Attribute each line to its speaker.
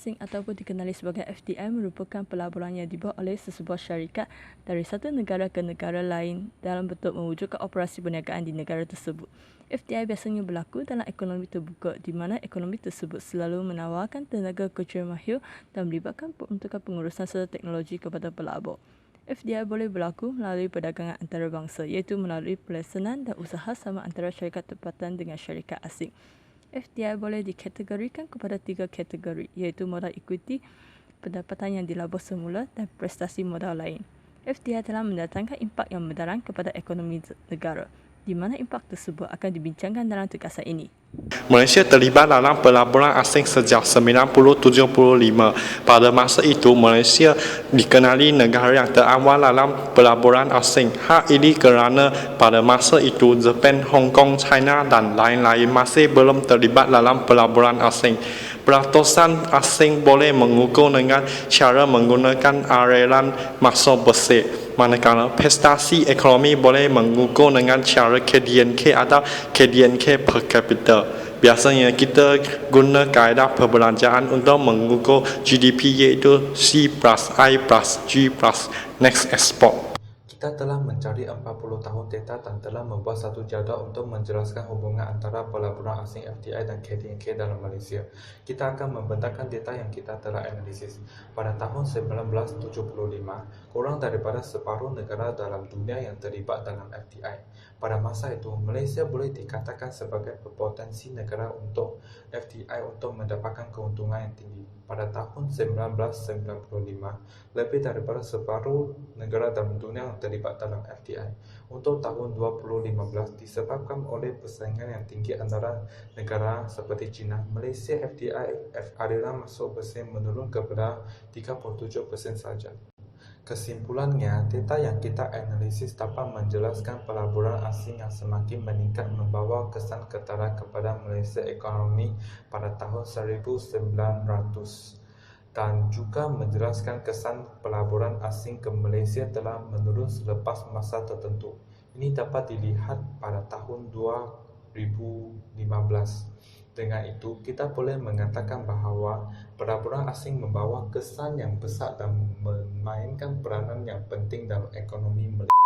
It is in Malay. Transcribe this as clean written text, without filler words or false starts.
Speaker 1: asing ataupun dikenali sebagai FDI merupakan pelaburan yang dibuat oleh sesebuah syarikat dari satu negara ke negara lain dalam bentuk mewujudkan operasi perniagaan di negara tersebut. FDI biasanya berlaku dalam ekonomi terbuka di mana ekonomi tersebut selalu menawarkan tenaga kerja mahir dan melibatkan peruntukan pengurusan serta teknologi kepada pelabur. FDI boleh berlaku melalui perdagangan antarabangsa iaitu melalui pelesenan dan usaha sama antara syarikat tempatan dengan syarikat asing. FDI boleh dikategorikan kepada 3 kategori iaitu modal ekuiti, pendapatan yang dilabur semula dan prestasi modal lain. FDI telah mendatangkan impak yang mendalam kepada ekonomi negara, di mana impak tersebut akan dibincangkan dalam tugasan ini.
Speaker 2: Malaysia terlibat dalam pelaburan asing sejak 1975. Pada masa itu, Malaysia dikenali negara yang terawal dalam pelaburan asing. Hal ini kerana pada masa itu, Jepun, Hong Kong, China dan lain-lain masih belum terlibat dalam pelaburan asing. Peratusan asing boleh mengukur dengan cara menggunakan aliran massa besar, manakala prestasi ekonomi boleh mengukur dengan cara KDNK atau KDNK per capita. Biasanya kita guna kaedah perbelanjaan untuk mengukur GDP iaitu C plus I plus G plus next export.
Speaker 3: Kita telah mencari 40 tahun data dan telah membuat satu jadual untuk menjelaskan hubungan antara pelaburan asing FDI dan KDNK dalam Malaysia. Kita akan membentangkan data yang kita telah analisis. Pada tahun 1975, kurang daripada separuh negara dalam dunia yang terlibat dalam FDI. Pada masa itu, Malaysia boleh dikatakan sebagai berpotensi negara untuk FDI untuk mendapatkan keuntungan yang tinggi. Pada tahun 1995, lebih daripada separuh negara dalam dunia yang terlibat dalam FDI. Untuk tahun 2015, disebabkan oleh persaingan yang tinggi antara negara seperti China, Malaysia FDI aliran masuk besar menurun kepada 37% saja. Kesimpulannya, data yang kita analisis dapat menjelaskan pelaburan asing yang semakin meningkat membawa kesan ketara kepada Malaysia ekonomi pada tahun 1900 dan juga menjelaskan kesan pelaburan asing ke Malaysia telah menurun selepas masa tertentu. Ini dapat dilihat pada tahun 2015. Dengan itu, kita boleh mengatakan bahawa pelaburan asing membawa kesan yang besar dan memainkan peranan yang penting dalam ekonomi Malaysia.